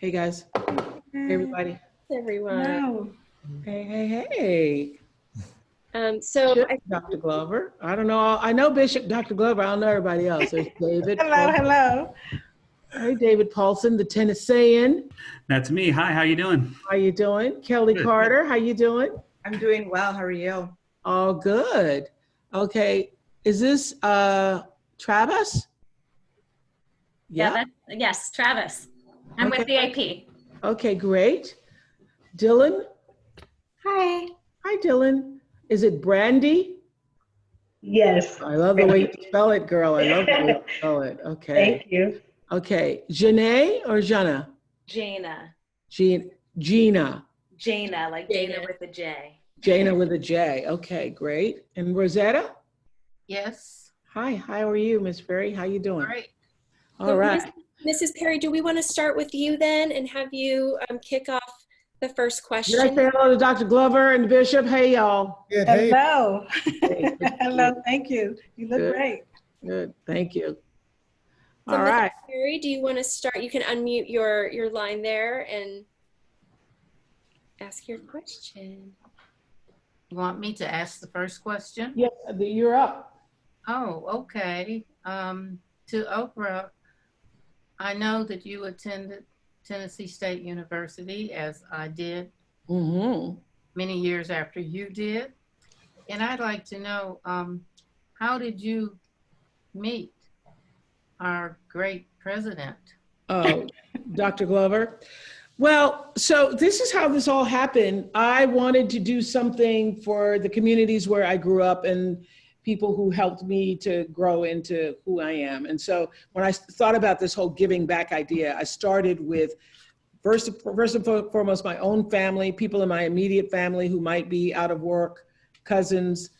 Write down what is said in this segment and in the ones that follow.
Hey guys. Hey everybody. Everyone. Hello. Hey. So Bishop, Dr. Glover. I don't know. I know Bishop, Dr. Glover. I don't know everybody else. There's David. Hello. Hey, David Paulson, the Tennessean. That's me. Hi, how you doing? How you doing? Kelly Good. Carter, how you doing? I'm doing well. How are you? All good. Okay. Is this Travis? Yeah, yes, Travis. I'm with the AP. Okay, great. Dylan? Hi. Hi, Dylan. Is it Brandy? Yes. I love the way you spell it, girl. I love the way you spell it. Okay. Thank you. Okay. Janae or Jana? Jana. Gina. Jana, like Dana with a J. Jana with a J. Okay, great. And Rosetta? Yes. Hi, how are you, Miss Perry? How you doing? Great. All right. Mrs. Perry, do we want to start with you then and have you kick off the first question? Did I say hello to Dr. Glover and Bishop? Hey, y'all. Good. Hey. Hello. Hey, Hello. Thank you. You look Good. great. Good. Thank you. So All right. Mrs. Perry, do you want to start? You can unmute your line there and ask your question. You want me to ask the first question? Yes, you're up. Oh, okay. To Oprah, I know that you attended Tennessee State University, as I did many years after you did. And I'd like to know, how did you meet our great president? Oh, Dr. Glover. Well, so this is how this all happened. I wanted to do something for the communities where I grew up and people who helped me to grow into who I am. And so when I thought about this whole giving back idea, I started with first and foremost, my own family, people in my immediate family who might be out of work, cousins,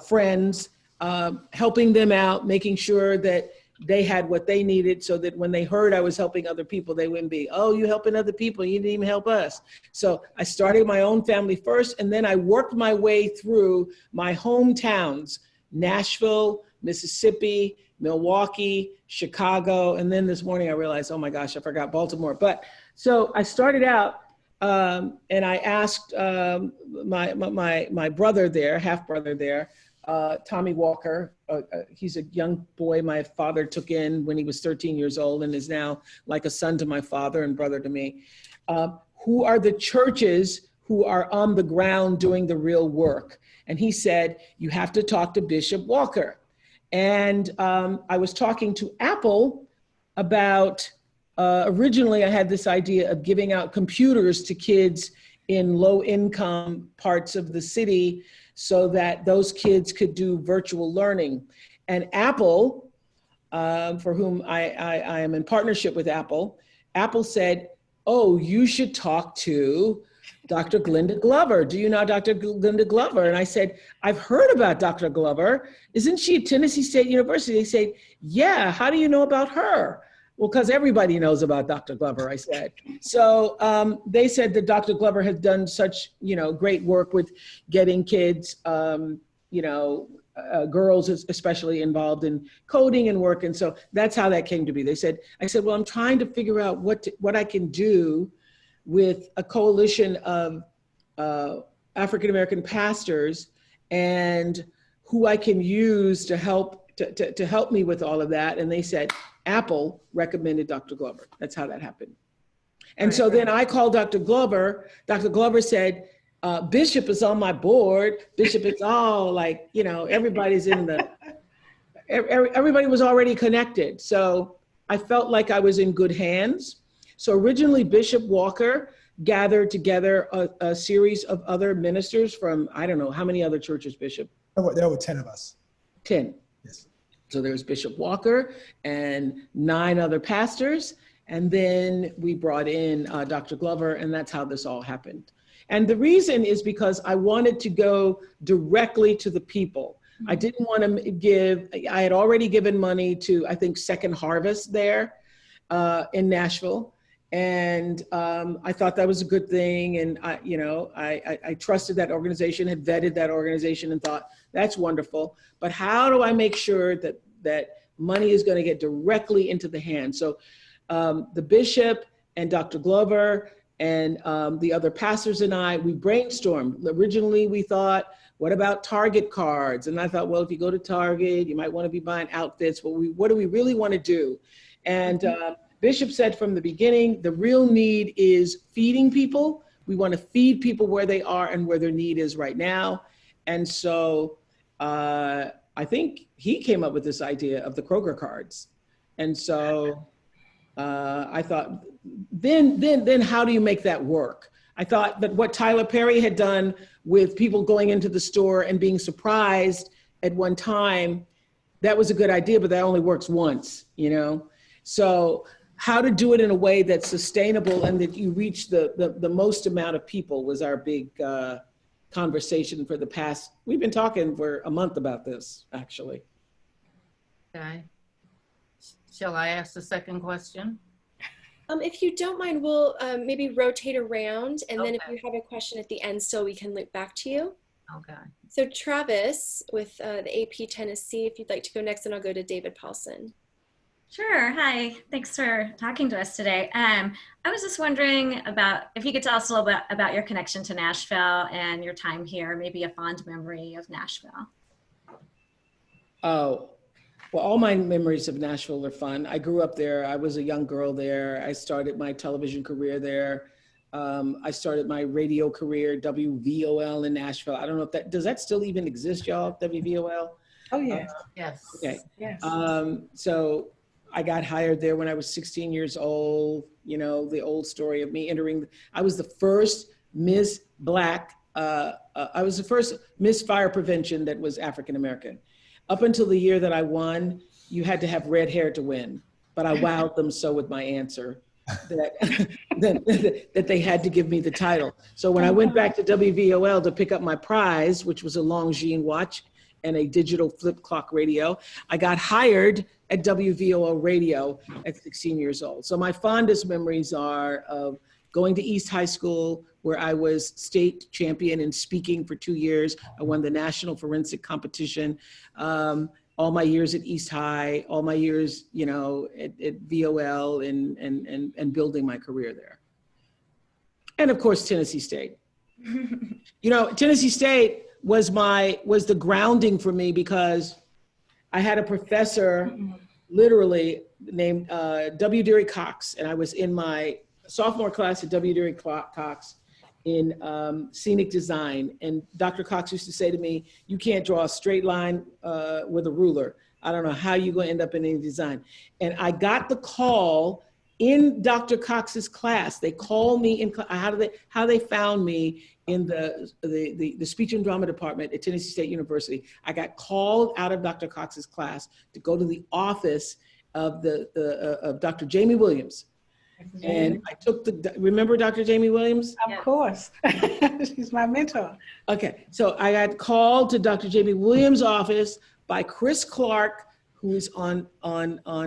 friends, helping them out, making sure that they had what they needed so that when they heard I was helping other people, they wouldn't be, oh, you helping other people, you didn't even help us. So I started my own family first, and then I worked my way through my hometowns, Nashville, Mississippi, Milwaukee, Chicago, and then this morning I realized, oh my gosh, I forgot Baltimore. But so I started out and I asked my brother there, half brother there, Tommy Walker. He's a young boy my father took in when he was 13 years old and is now like a son to my father and brother to me. Who are the churches who are on the ground doing the real work? And he said, you have to talk to Bishop Walker. And I was talking to Apple about, originally I had this idea of giving out computers to kids in low income parts of the city so that those kids could do virtual learning. And Apple, for whom I am in partnership with Apple said, oh, you should talk to Dr. Glenda Glover. Do you know Dr. Glenda Glover? And I said, I've heard about Dr. Glover. Isn't she at Tennessee State University? They said, yeah, how do you know about her? Well, because everybody knows about Dr. Glover, I said. So they said that Dr. Glover has done such, great work with getting kids, girls especially involved in coding and work. And so that's how that came to be. I said, well, I'm trying to figure out what I can do with a coalition of African-American pastors and who I can use to help me with all of that. And they said, Apple recommended Dr. Glover. That's how that happened. And so then I called Dr. Glover. Dr. Glover said, Bishop is on my board. Bishop is all like, everybody's everybody was already connected. So I felt like I was in good hands. So originally Bishop Walker gathered together a series of other ministers from, I don't know, how many other churches, Bishop? There were 10 of us. 10. Yes. So there was Bishop Walker and 9 other pastors. And then we brought in Dr. Glover, and that's how this all happened. And the reason is because I wanted to go directly to the people. I didn't want to I had already given money to, I think, Second Harvest there in Nashville. And I thought that was a good thing. And I trusted that organization, had vetted that organization and thought, that's wonderful. But how do I make sure that money is going to get directly into the hands? So the bishop and Dr. Glover and the other pastors and I, we brainstormed. Originally, we thought, what about Target cards? And I thought, well, if you go to Target, you might want to be buying outfits, but what do we really want to do? And Bishop said from the beginning, the real need is feeding people. We want to feed people where they are and where their need is right now. And so I think he came up with this idea of the Kroger cards. And so I thought, then how do you make that work? I thought that what Tyler Perry had done with people going into the store and being surprised at one time, that was a good idea, but that only works once, you know? So how to do it in a way that's sustainable and that you reach the most amount of people was our big conversation for the past, we've been talking for a month about this, actually. Okay. Shall I ask the second question? If you don't mind, we'll maybe rotate around, and then if Okay. you have a question at the end still, we can loop back to you. Okay. So Travis with the AP Tennessee, if you'd like to go next, and I'll go to David Paulson. Sure. Hi. Thanks for talking to us today. I was just wondering about if you could tell us a little bit about your connection to Nashville and your time here, maybe a fond memory of Nashville. Oh, well, all my memories of Nashville are fun. I grew up there. I was a young girl there. I started my television career there. I started my radio career, WVOL in Nashville. I don't know if does that still even exist, y'all, WVOL? Oh, yes. Yes. Okay. Yes. So I got hired there when I was 16 years old. You know, the old story of me entering, I was the first Miss Black, I was the first Miss Fire Prevention that was African-American. Up until the year that I won, you had to have red hair to win, but I wowed them so with my answer that they had to give me the title. So when I went back to WVOL to pick up my prize, which was a Longines watch and a digital flip clock radio, I got hired at WVOL radio at 16 years old. So my fondest memories are of going to East High School, where I was state champion in speaking for 2 years. I won the national forensic competition. All my years at East High, all my years, you know, at VOL and building my career there. And of course, Tennessee State. You know, Tennessee State was the grounding for me because I had a professor literally named W. Deary Cox, and I was in my sophomore class at W. Deary Cox in scenic design. And Dr. Cox used to say to me, you can't draw a straight line with a ruler. I don't know how you're going to end up in any design. And I got the call in Dr. Cox's class. They called me in, how they found me in the speech and drama department at Tennessee State University. I got called out of Dr. Cox's class to go to the office of of Dr. Jamie Williams. And I took remember Dr. Jamie Williams? Of course. She's my mentor. Okay, so I got called to Dr. Jamie Williams' office by Chris Clark, who is on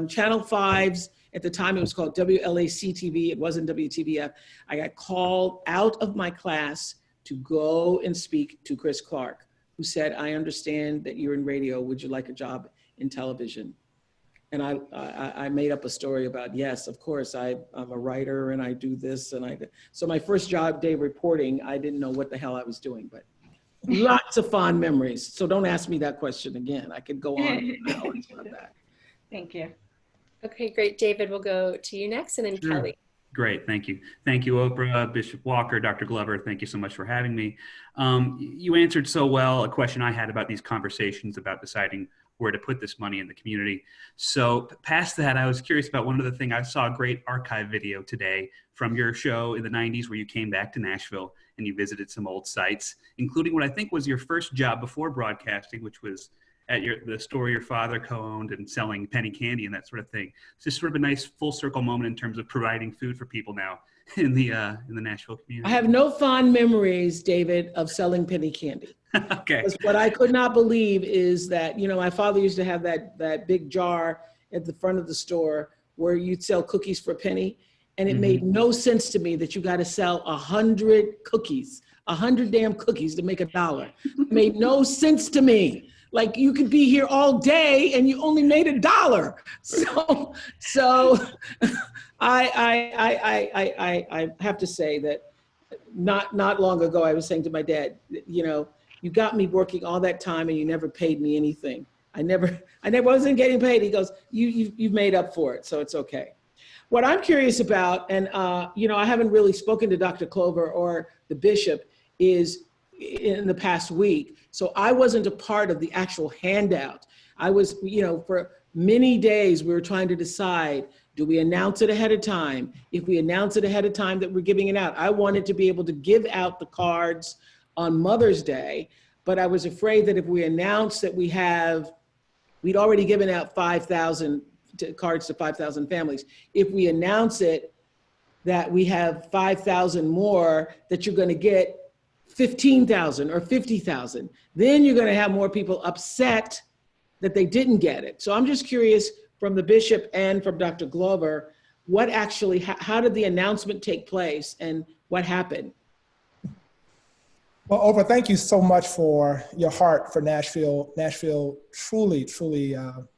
Channel 5's, at the time it was called WLAC TV, it wasn't WTVF. I got called out of my class to go and speak to Chris Clark, who said, I understand that you're in radio, would you like a job in television? And I made up a story about, yes, of course, I'm a writer and I do this. So my first job day reporting, I didn't know what the hell I was doing, but lots of fond memories. So don't ask me that question again. I could go on for hours on that. Thank you. Okay, great. David, we'll go to you next, and then Sure. Kelly. Great, thank you. Thank you, Oprah, Bishop Walker, Dr. Glover, thank you so much for having me. You answered so well a question I had about these conversations about deciding where to put this money in the community. So past that, I was curious about one other thing. I saw a great archive video today from your show in the 90s where you came back to Nashville and you visited some old sites, including what I think was your first job before broadcasting, which was at the store your father co-owned and selling penny candy and that sort of thing. It's just sort of a nice full circle moment in terms of providing food for people now in the Nashville community. I have no fond memories, David, of selling penny candy. Okay. What I could not believe is that, you know, my father used to have that big jar at the front of the store where you'd sell cookies for a penny. And it made no sense to me that you got to sell 100 cookies, 100 damn cookies to make $1. It made no sense to me. Like you could be here all day and you only made $1. So I have to say that not long ago, I was saying to my dad, you know, you got me working all that time and you never paid me anything. I never wasn't getting paid. He goes, you've made up for it, so it's okay. What I'm curious about, and you know, I haven't really spoken to Dr. Clover or the bishop is in the past week. So I wasn't a part of the actual handout. I was, you know, for many days we were trying to decide, do we announce it ahead of time? If we announce it ahead of time that we're giving it out, I wanted to be able to give out the cards on Mother's Day, but I was afraid that if we announced that we'd already given out 5,000 cards to 5,000 families. If we announce it that we have 5,000 more, that you're going to get 15,000 or 50,000, then you're going to have more people upset that they didn't get it. So I'm just curious from the bishop and from Dr. Glover, what actually, how did the announcement take place and what happened? Well, Oprah, thank you so much for your heart for Nashville. Nashville truly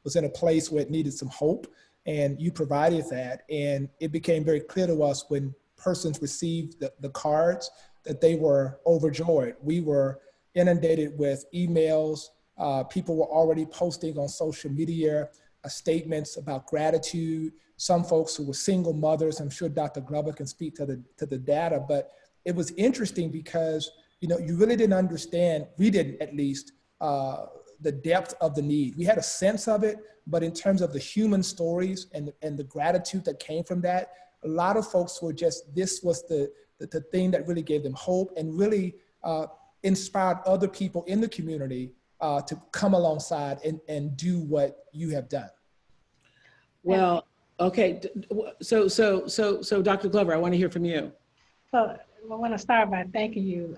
was in a place where it needed some hope, and you provided that. And it became very clear to us when persons received the cards that they were overjoyed. We were inundated with emails. People were already posting on social media statements about gratitude. Some folks who were single mothers, I'm sure Dr. Glover can speak to the data, but it was interesting because you know, you really didn't understand, we didn't at least, the depth of the need. We had a sense of it, but in terms of the human stories and the gratitude that came from that, a lot of folks were just, this was the thing that really gave them hope and really inspired other people in the community to come alongside and do what you have done. Well, okay, so Dr. Glover, I want to hear from you. So I want to start by thanking you,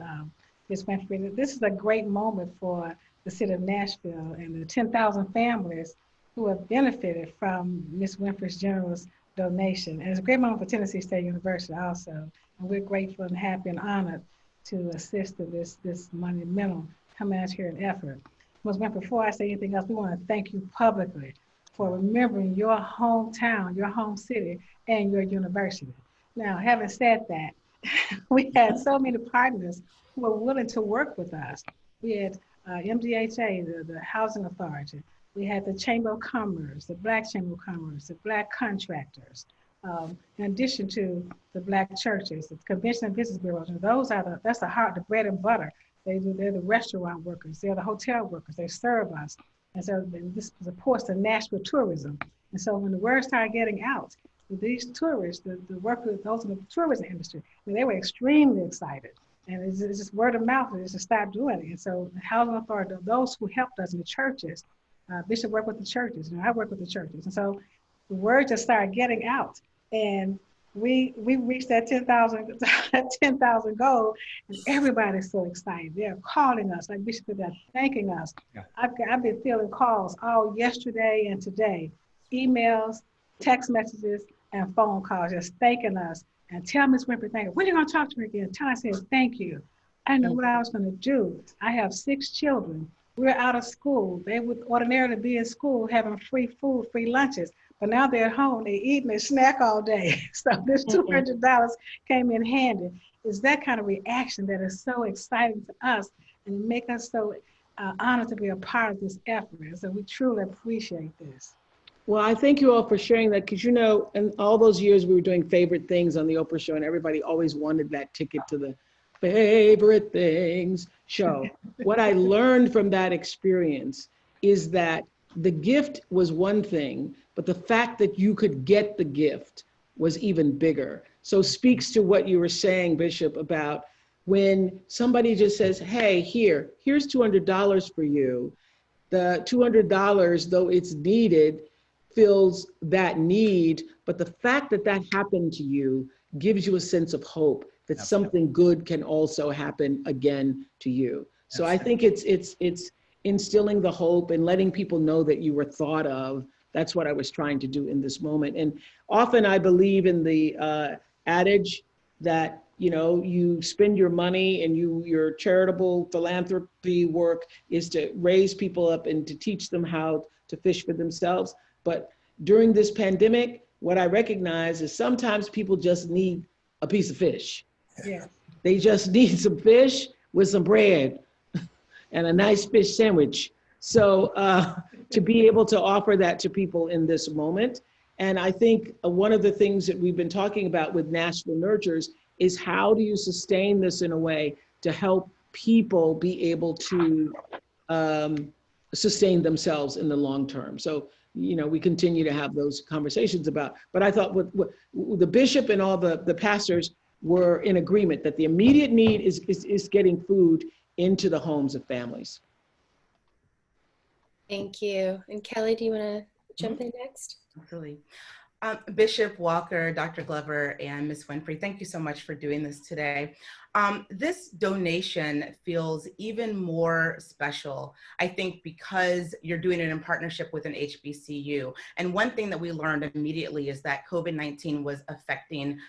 Ms. Winfrey. This is a great moment for the city of Nashville and the 10,000 families who have benefited from Ms. Winfrey's generous donation. And it's a great moment for Tennessee State University also. And we're grateful and happy and honored to assist in this monumental humanitarian effort. Ms. Winfrey, before I say anything else, we want to thank you publicly for remembering your hometown, your home city, and your university. Now, having said that, we had so many partners who were willing to work with us. We had MDHA, the Housing Authority. We had the Chamber of Commerce, the Black Chamber of Commerce, the Black contractors, in addition to the Black churches, the Convention and Business Bureaus. And that's the heart, the bread and butter. They're the restaurant workers, they're the hotel workers, they serve us. And so this supports the Nashville tourism. And so when the word started getting out, these tourists, the workers, those in the tourism industry, I mean, they were extremely excited. And it's just word of mouth, and it's just stop doing it. And so the Housing Authority, those who helped us in the churches, Bishop worked with the churches, I work with the churches. And so the word just started getting out. And we reached that 10,000 goal, and everybody's so excited. They're calling us, like Bishop said, they're thanking us. Yeah. I've been feeling calls all yesterday and today, emails, text messages, and phone calls, just thanking us. And tell Ms. Winfrey, thank you. When are you going to talk to me again? Tell her I said, thank you. I didn't know what I was going to do. I have 6 children. We're out of school. They would ordinarily be in school having free food, free lunches. But now they're at home, they eat and they snack all day. So this $200 came in handy. It's that kind of reaction that is so exciting to us and make us so honored to be a part of this effort. And so we truly appreciate this. Well, I thank you all for sharing that, because, you know, in all those years we were doing favorite things on the Oprah show, and everybody always wanted that ticket to the favorite things show. What I learned from that experience is that the gift was one thing, but the fact that you could get the gift was even bigger. So speaks to what you were saying, Bishop, about when somebody just says, hey, here's $200 for you. The $200, though it's needed, fills that need, but the fact that that happened to you gives you a sense of hope that something good can also happen again to you. So I think it's instilling the hope and letting people know that you were thought of. That's what I was trying to do in this moment. And often I believe in the adage that you know, you spend your money and your charitable philanthropy work is to raise people up and to teach them how to fish for themselves. But during this pandemic, what I recognize is sometimes people just need a piece of fish. Yeah. They just need some fish with some bread and a nice fish sandwich. So to be able to offer that to people in this moment. And I think one of the things that we've been talking about with Nashville Nurtures is how do you sustain this in a way to help people be able to sustain themselves in the long term. So, you know, we continue to have those conversations about, but I thought what the bishop and all the pastors were in agreement that the immediate need is getting food into the homes of families. Thank you. And Kelly, do you want to jump in next? Absolutely. Bishop Walker, Dr. Glover, and Ms. Winfrey, thank you so much for doing this today. This donation feels even more special, I think, because you're doing it in partnership with an HBCU. And one thing that we learned immediately is that COVID-19 was affecting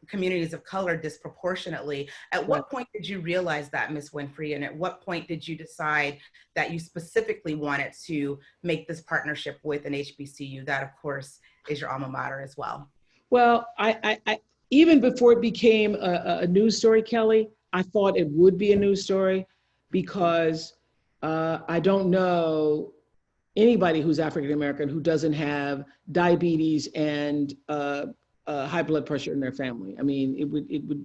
communities of color disproportionately. At what point did you realize that, Ms. Winfrey, and at what point did you decide that you specifically wanted to make this partnership with an HBCU that, of course, is your alma mater as well? Well, I even before it became a news story, Kelly, I thought it would be a news story because I don't know anybody who's African American who doesn't have diabetes and high blood pressure in their family. I mean,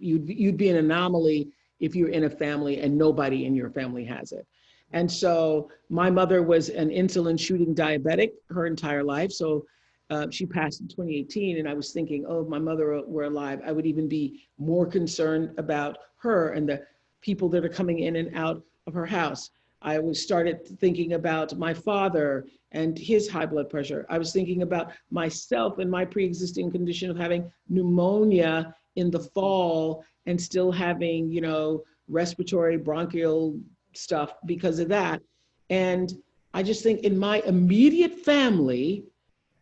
you'd be an anomaly if you're in a family and nobody in your family has it. And so my mother was an insulin shooting diabetic her entire life. So she passed in 2018, and I was thinking, oh, if my mother were alive, I would even be more concerned about her and the people that are coming in and out of her house. I started thinking about my father and his high blood pressure. I was thinking about myself and my pre-existing condition of having pneumonia in the fall and still having, you know, respiratory bronchial stuff because of that. And I just think in my immediate family,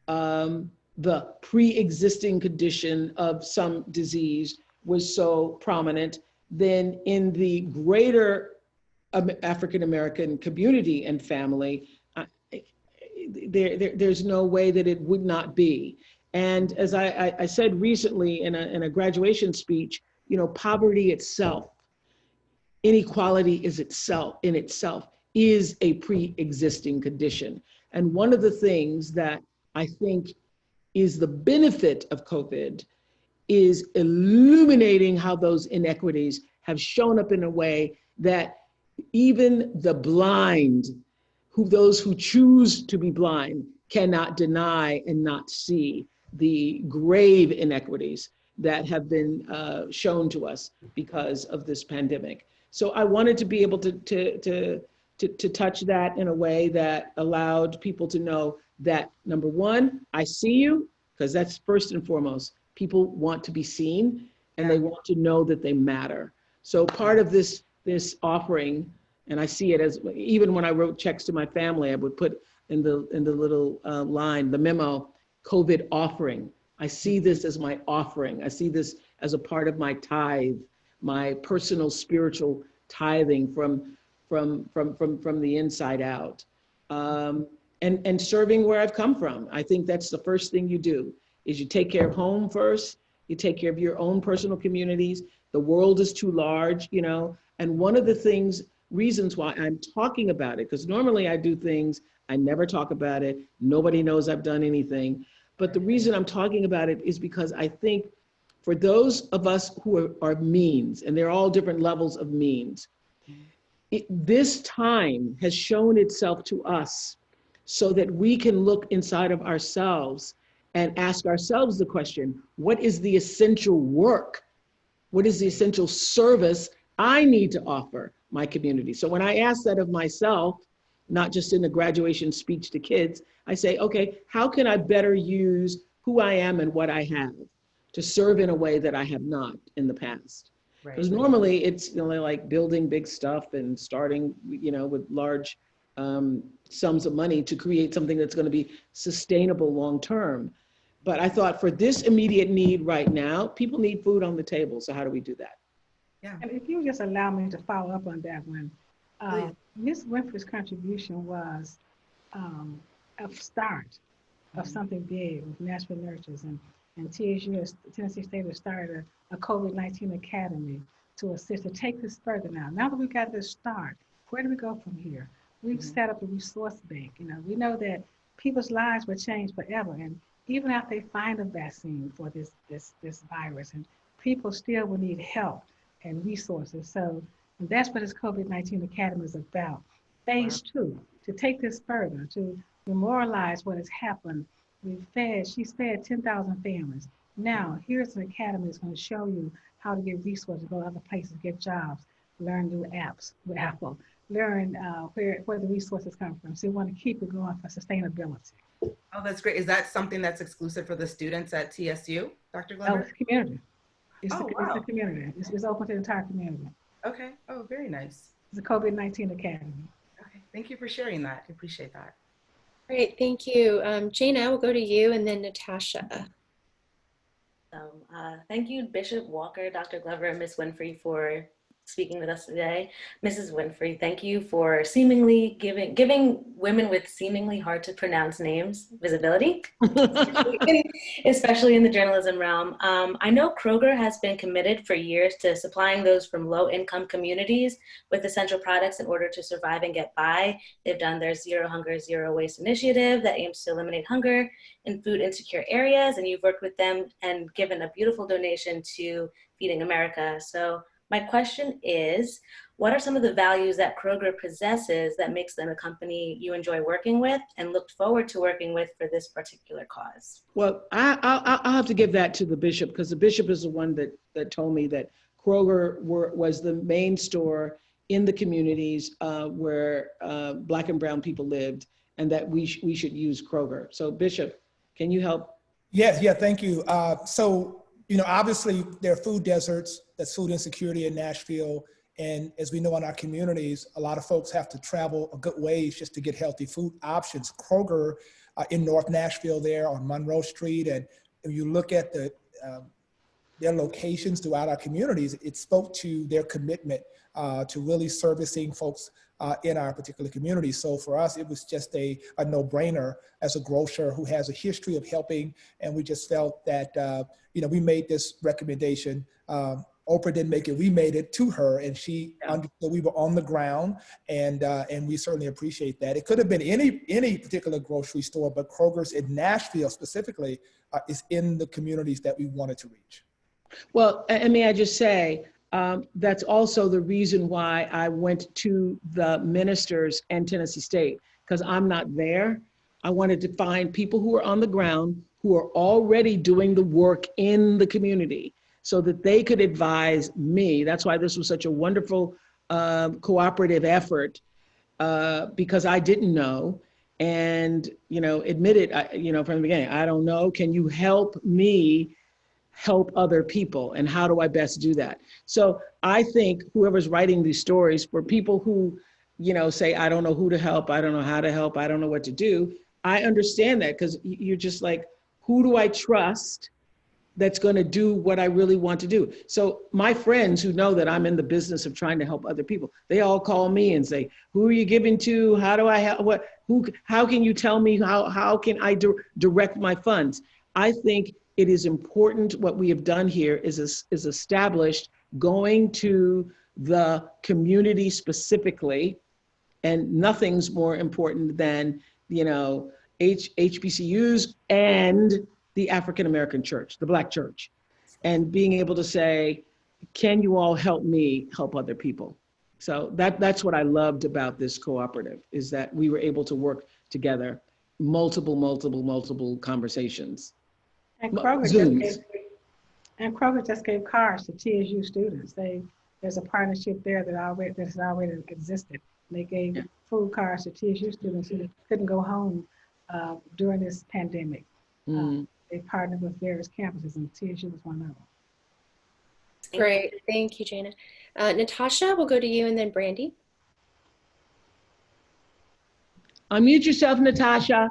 the pre-existing condition of some disease was so prominent. Then in the greater African-American community and family, there's no way that it would not be. And as I said recently in a graduation speech, you know, poverty itself, inequality in itself is a pre-existing condition. And one of the things that I think is the benefit of COVID is illuminating how those inequities have shown up in a way that even the blind, those who choose to be blind, cannot deny and not see the grave inequities that have been shown to us because of this pandemic. So I wanted to be able to touch that in a way that allowed people to know that, number one, I see you, because that's first and foremost. People want to be seen and they want to know that they matter. So part of this offering, and I see it as, even when I wrote checks to my family, I would put in the little line, the memo, COVID offering. I see this as my offering. I see this as a part of my tithe, my personal spiritual tithing from the inside out. And serving where I've come from. I think that's the first thing you do, is you take care of home first, you take care of your own personal communities. The world is too large, you know, and one of the reasons why I'm talking about it, because normally I do things, I never talk about it, nobody knows I've done anything, but the reason I'm talking about it is because I think for those of us who are means, and they're all different levels of means, this time has shown itself to us so that we can look inside of ourselves and ask ourselves the question, what is the essential work? What is the essential service I need to offer my community? So when I ask that of myself, not just in a graduation speech to kids, I say, okay, how can I better use who I am and what I have to serve in a way that I have not in the past? Because normally it's, you know, like building big stuff and starting, you know, with large sums of money to create something that's going to be sustainable long term. But I thought for this immediate need right now, people need food on the table. So how do we do that? Yeah. And if you just allow me to follow up on that one, Please. Ms. Winfrey's contribution was a start of something big with Nashville Nurtures, and TSU, Tennessee State, has started a COVID-19 academy to assist to take this further now. Now that we got this start, where do we go from here? We've set up a resource bank. You know, we know that people's lives will change forever, and even after they find a vaccine for this virus, and people still will need help and resources. So that's what this COVID-19 Academy is about. Phase 2, to take this further, to memorialize what has happened. She's fed 10,000 families. Now, here's an academy that's going to show you how to get resources, go to other places, get jobs, learn new apps with Apple, learn where the resources come from. So we want to keep it going for sustainability. Oh, that's great. Is that something that's exclusive for the students at TSU, Dr. Glover? Oh, it's the community. It's wow. the community. It's open to the entire community. Okay. Oh, very nice. It's a COVID-19 Academy. Okay. Thank you for sharing that. I appreciate that. Great, thank you. Jana, we'll go to you and then Natasha. Thank you, Bishop Walker, Dr. Glover, and Ms. Winfrey for speaking with us today. Mrs. Winfrey, thank you for seemingly giving women with seemingly hard to pronounce names visibility, especially in the journalism realm. I know Kroger has been committed for years to supplying those from low-income communities with essential products in order to survive and get by. They've done their Zero Hunger, Zero Waste initiative that aims to eliminate hunger in food insecure areas, and you've worked with them and given a beautiful donation to Feeding America. So my question is, what are some of the values that Kroger possesses that makes them a company you enjoy working with and looked forward to working with for this particular cause? Well, I'll have to give that to the bishop, because the bishop is the one that told me that Kroger was the main store in the communities where Black and brown people lived, and that we should use Kroger. So Bishop, can you help? Yes, yeah, thank you. So, you know, obviously there are food deserts, that's food insecurity in Nashville. And as we know in our communities, a lot of folks have to travel a good ways just to get healthy food options. Kroger in North Nashville there on Monroe Street, and if you look at their locations throughout our communities, it spoke to their commitment to really servicing folks in our particular community. So for us, it was just a no-brainer as a grocer who has a history of helping, and we just felt that, you know, we made this recommendation. Oprah didn't make it, we made it to her, and she understood we were on the ground, and we certainly appreciate that. It could have been any particular grocery store, but Kroger's in Nashville specifically is in the communities that we wanted to reach. Well, and may I just say, that's also the reason why I went to the ministers and Tennessee State, because I'm not there. I wanted to find people who are on the ground, who are already doing the work in the community, so that they could advise me. That's why this was such a wonderful cooperative effort, because I didn't know, and, you know, admitted, you know, from the beginning, I don't know, can you help me help other people, and how do I best do that? So I think whoever's writing these stories, for people who, you know, say, I don't know who to help, I don't know how to help, I don't know what to do, I understand that, because you're just like, who do I trust that's going to do what I really want to do? So my friends who know that I'm in the business of trying to help other people, they all call me and say, who are you giving to? How do I help? How can you tell me how can I direct my funds? I think it is important. What we have done here is established going to the community specifically, and nothing's more important than, you know, HBCUs and the African American church, the Black church, and being able to say, can you all help me help other people? So that's what I loved about this cooperative, is that we were able to work together, multiple conversations. And Kroger just gave cars to TSU students. There's a partnership there that has already existed. They gave food cards to TSU students who couldn't go home during this pandemic. They partnered with various campuses, and TSU was one of them. Great, thank you, Jana. Natasha, we'll go to you, and then Brandy. Unmute yourself, Natasha.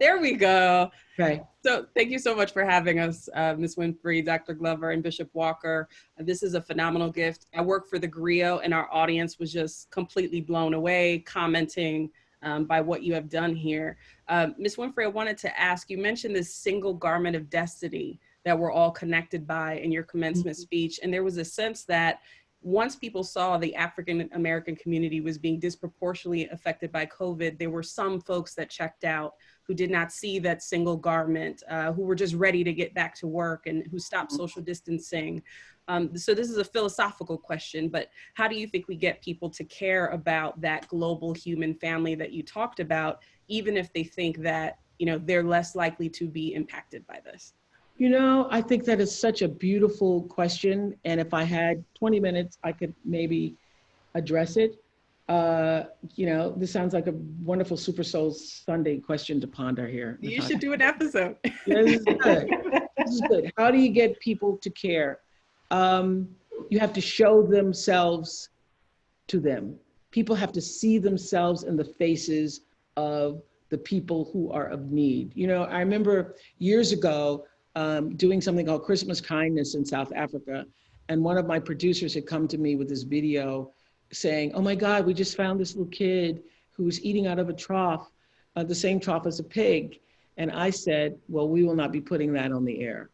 There we go. Okay. So thank you so much for having us, Ms. Winfrey, Dr. Glover, and Bishop Walker. This is a phenomenal gift. I work for the GRIO, and our audience was just completely blown away, commenting by what you have done here. Ms. Winfrey, I wanted to ask, you mentioned this single garment of destiny that we're all connected by in your commencement speech, and there was a sense that once people saw the African American community was being disproportionately affected by COVID, there were some folks that checked out, who did not see that single garment, who were just ready to get back to work and who stopped social distancing. So this is a philosophical question, but how do you think we get people to care about that global human family that you talked about, even if they think that, you know, they're less likely to be impacted by this? You know, I think that is such a beautiful question. And if I had 20 minutes, I could maybe address it. You know, this sounds like a wonderful Super Soul Sunday question to ponder here. You should do an episode. Yeah, this is good. This is good. How do you get people to care? You have to show themselves to them. People have to see themselves in the faces of the people who are of need. You know, I remember years ago doing something called Christmas Kindness in South Africa. And one of my producers had come to me with this video saying, oh my God, we just found this little kid who was eating out of a trough, the same trough as a pig. And I said, well, we will not be putting that on the air,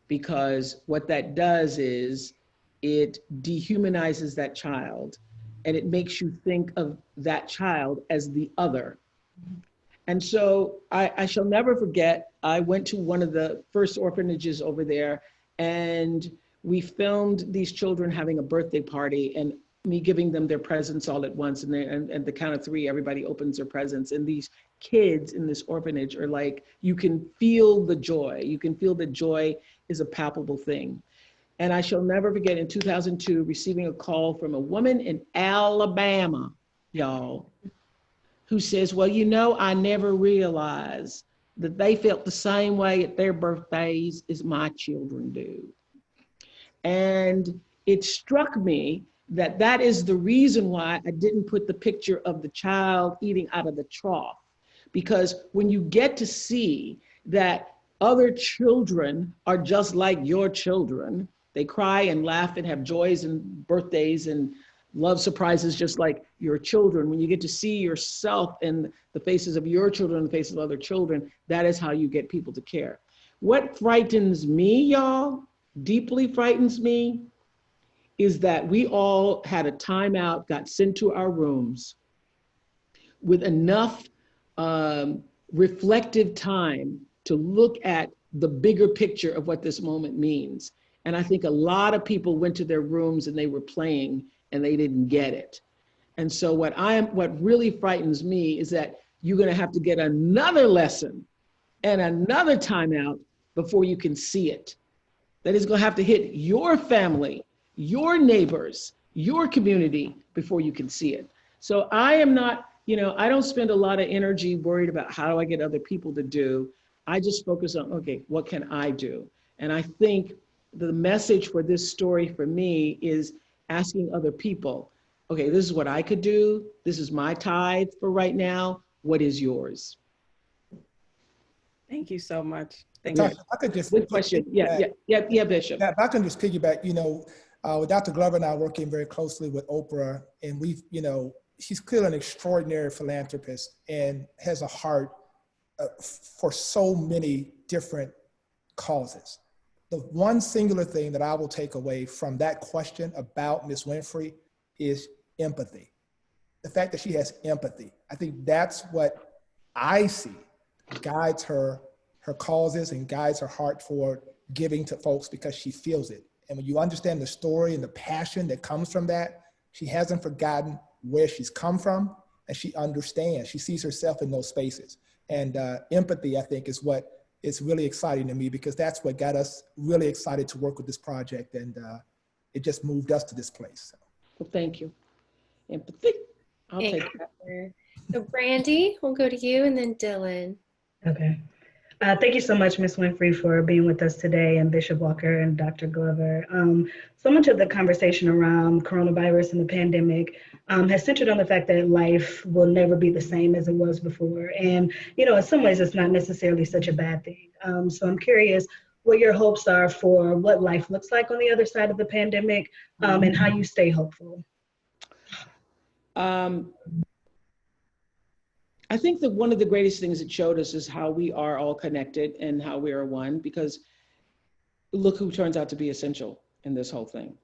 because what that does is it dehumanizes that child, and it makes you think of that child as the other. And so I shall never forget, I went to one of the first orphanages over there, and we filmed these children having a birthday party and me giving them their presents all at once. And the count of 3, everybody opens their presents. And these kids in this orphanage are like, you can feel the joy. You can feel that joy is a palpable thing. And I shall never forget in 2002, receiving a call from a woman in Alabama, y'all, who says, well, you know, I never realized that they felt the same way at their birthdays as my children do. And it struck me that that is the reason why I didn't put the picture of the child eating out of the trough. Because when you get to see that other children are just like your children, they cry and laugh and have joys and birthdays and love surprises just like your children. When you get to see yourself in the faces of your children and the faces of other children, that is how you get people to care. What frightens me, y'all, deeply frightens me, is that we all had a timeout, got sent to our rooms with enough reflective time to look at the bigger picture of what this moment means. And I think a lot of people went to their rooms and they were playing and they didn't get it. And so what really frightens me is that you're gonna have to get another lesson and another timeout before you can see it. That is gonna have to hit your family, your neighbors, your community before you can see it. So I am not, you know, I don't spend a lot of energy worried about how do I get other people to do. I just focus on, okay, what can I do? And I think the message for this story for me is asking other people, okay, this is what I could do. This is my tithe for right now. What is yours? Thank you so much. Thank you. I could just good question. Yeah, Bishop. Yeah, if I can just piggyback, you know, with Dr. Glover and I working very closely with Oprah, and we've, you know, she's clearly an extraordinary philanthropist and has a heart for so many different causes. The one singular thing that I will take away from that question about Ms. Winfrey is empathy. The fact that she has empathy. I think that's what I see guides her causes and guides her heart for giving to folks, because she feels it. And when you understand the story and the passion that comes from that, she hasn't forgotten where she's come from, and she understands. She sees herself in those spaces. And empathy, I think, is what is really exciting to me, because that's what got us really excited to work with this project. And it just moved us to this place. So. Well, thank you. Empathy. I'll take that. So Brandy, we'll go to you, and then Dylan. Okay. Thank you so much, Ms. Winfrey, for being with us today, and Bishop Walker and Dr. Glover. So much of the conversation around coronavirus and the pandemic has centered on the fact that life will never be the same as it was before. And, you know, in some ways, it's not necessarily such a bad thing. So I'm curious what your hopes are for what life looks like on the other side of the pandemic, and how you stay hopeful. I think that one of the greatest things it showed us is how we are all connected and how we are one, because look who turns out to be essential in this whole thing.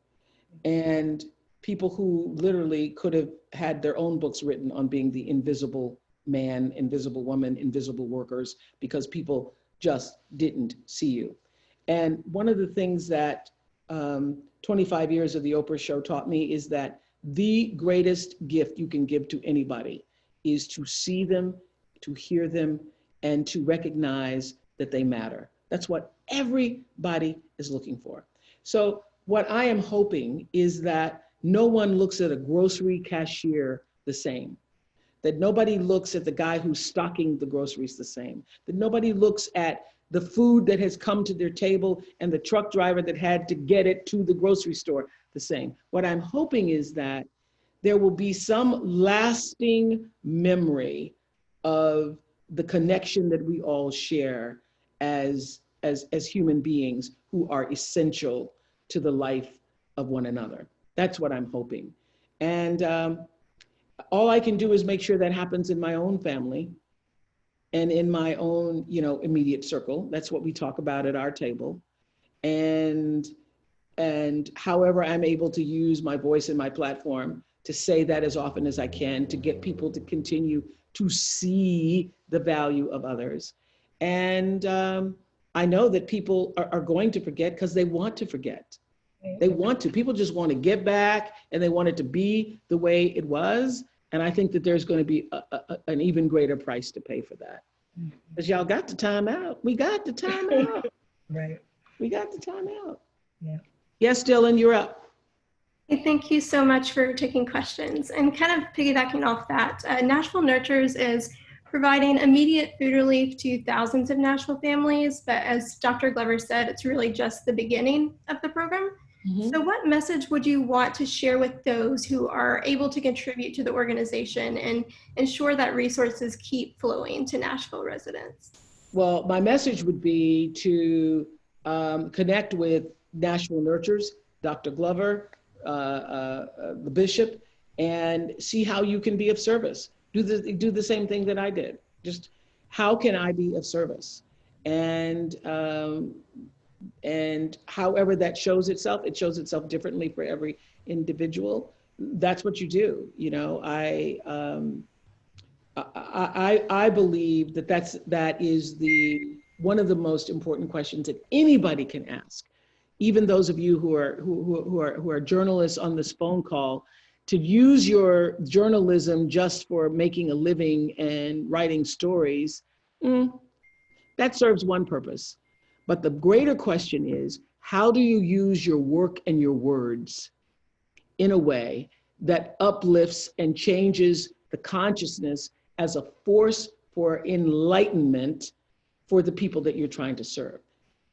And people who literally could have had their own books written on being the invisible man, invisible woman, invisible workers, because people just didn't see you. And one of the things that 25 years of the Oprah show taught me is that the greatest gift you can give to anybody is to see them, to hear them, and to recognize that they matter. That's what everybody is looking for. So what I am hoping is that no one looks at a grocery cashier the same, that nobody looks at the guy who's stocking the groceries the same, that nobody looks at the food that has come to their table and the truck driver that had to get it to the grocery store the same. What I'm hoping is that there will be some lasting memory of the connection that we all share as human beings who are essential to the life of one another. That's what I'm hoping. And all I can do is make sure that happens in my own family and in my own, immediate circle. That's what we talk about at our table. And however I'm able to use my voice and my platform to say that as often as I can, to get people to continue to see the value of others. And I know that people are going to forget because they want to forget. They want to. People just want to get back and they want it to be the way it was. And I think that there's going to be an even greater price to pay for that. Because y'all got the time out. We got the time out. Right. We got the time out. Yeah. Yes, Dylan, you're up. Thank you so much for taking questions. And kind of piggybacking off that, Nashville Nurtures is providing immediate food relief to thousands of Nashville families. But as Dr. Glover said, it's really just the beginning of the program. Mm-hmm. So what message would you want to share with those who are able to contribute to the organization and ensure that resources keep flowing to Nashville residents? Well, my message would be to connect with Nashville Nurtures, Dr. Glover, the bishop, and see how you can be of service. Do the same thing that I did. Just how can I be of service? And however that shows itself, it shows itself differently for every individual. That's what you do. I believe that is one of the most important questions that anybody can ask. Even those of you who are journalists on this phone call, to use your journalism just for making a living and writing stories, that serves one purpose. But the greater question is, how do you use your work and your words in a way that uplifts and changes the consciousness as a force for enlightenment for the people that you're trying to serve?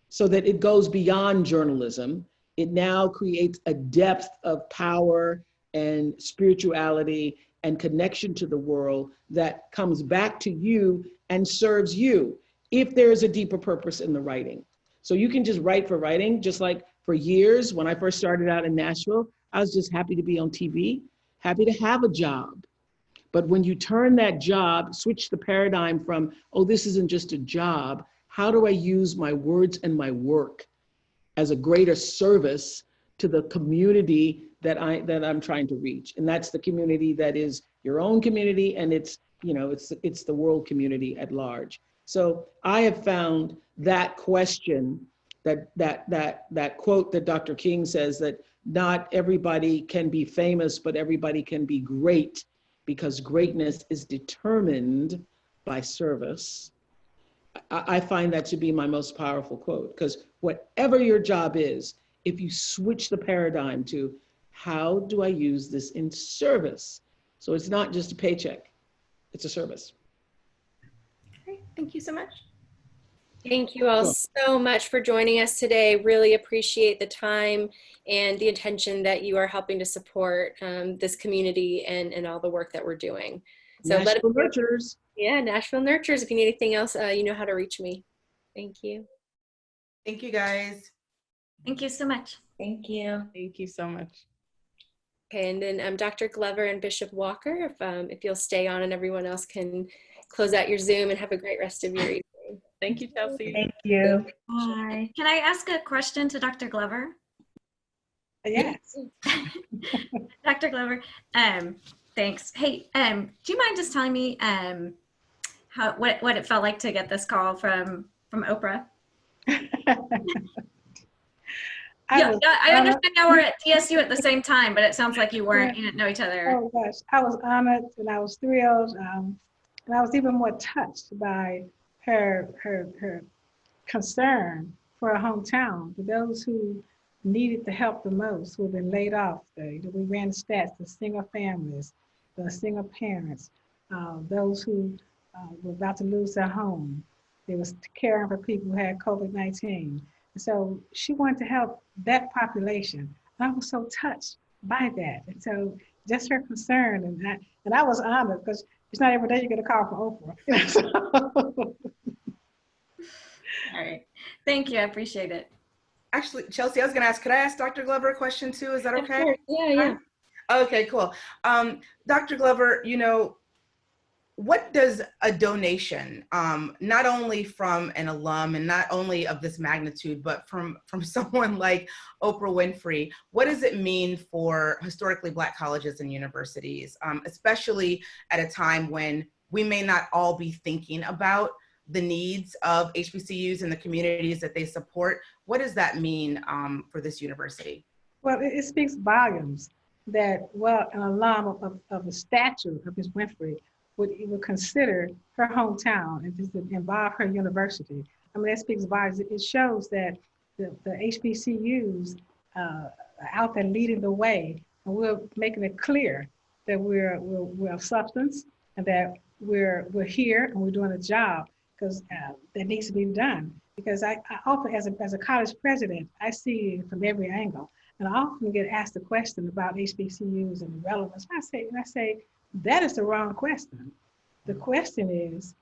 So that it goes beyond journalism. It now creates a depth of power and spirituality and connection to the world that comes back to you and serves you if there's a deeper purpose in the writing. So you can just write for writing, just like for years when I first started out in Nashville, I was just happy to be on TV, happy to have a job. But when you turn that job, switch the paradigm from, oh, this isn't just a job, how do I use my words and my work as a greater service to the community that I'm trying to reach? And that's the community that is your own community, and it's the world community at large. So I have found that question, that quote that Dr. King says, that not everybody can be famous, but everybody can be great, because greatness is determined by service. I find that to be my most powerful quote, because whatever your job is, if you switch the paradigm to how do I use this in service? So it's not just a paycheck, it's a service. Great, thank you so much. Thank you all so much for joining us today. Really appreciate the time and the attention that you are helping to support this community and all the work that we're doing. So Nashville Nurtures. Yeah, Nashville Nurtures. If you need anything else, you know how to reach me. Thank you. Thank you, guys. Thank you so much. Thank you. Thank you so much. Okay, and then Dr. Glover and Bishop Walker, if you'll stay on and everyone else can close out your Zoom, and have a great rest of your evening. Thank you, Chelsea. Thank you. Bye. Can I ask a question to Dr. Glover? Yes. Dr. Glover, thanks. Hey, do you mind just telling me what it felt like to get this call from Oprah? I understand y'all were at TSU at the same time, but it sounds like you weren't. You didn't know each other. Oh gosh, I was honored and I was thrilled, and I was even more touched by her concern for her hometown, for those who needed the help the most, who have been laid off. We ran stats, the single families, the single parents, those who were about to lose their home. They was caring for people who had COVID-19. So she wanted to help that population. I was so touched by that. And so just her concern, and I was honored, because it's not every day you get a call from Oprah. All right. Thank you. I appreciate it. Actually, Chelsea, I was going to ask, could I ask Dr. Glover a question too? Is that okay? Yeah. Okay, cool. Dr. Glover, what does a donation, not only from an alum and not only of this magnitude, but from someone like Oprah Winfrey, what does it mean for historically Black colleges and universities, especially at a time when we may not all be thinking about the needs of HBCUs and the communities that they support? What does that mean for this university? Well, it speaks volumes that, an alum of the stature of Ms. Winfrey would consider her hometown and just involve her university. I mean, that speaks volumes. It shows that the HBCUs are out there leading the way, and we're making it clear that we're of substance, and that we're here and we're doing a job, because that needs to be done. Because I often, as a college president, I see it from every angle, and I often get asked the question about HBCUs and relevance. I say, that is the wrong question. The question is,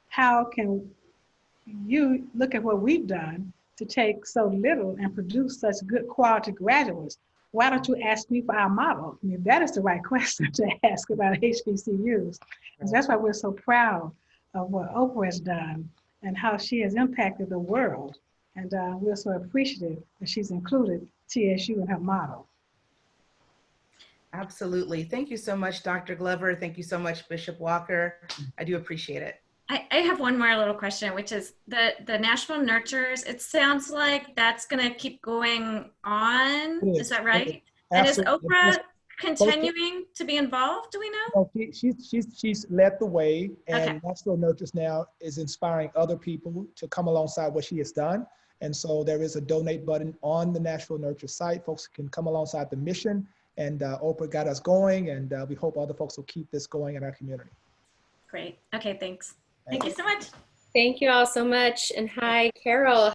how can you look at what we've done to take so little and produce such good quality graduates? Why don't you ask me for our model? I mean, that is the right question to ask about HBCUs. And that's why we're so proud of what Oprah has done and how she has impacted the world. And we're so appreciative that she's included TSU in her model. Absolutely. Thank you so much, Dr. Glover. Thank you so much, Bishop Walker. I do appreciate it. I have one more little question, which is the Nashville Nurtures. It sounds like that's going to keep going on. Is that right? And is Oprah continuing to be involved? Do we know? No, she's led the way, and Nashville Nurtures now is inspiring other people to come alongside what she has done. And so there is a donate button on the Nashville Nurture site. Folks can come alongside the mission. And Oprah got us going, and we hope other folks will keep this going in our community. Great. Okay, thanks. Thank you so much. Thank you all so much. And hi, Carol.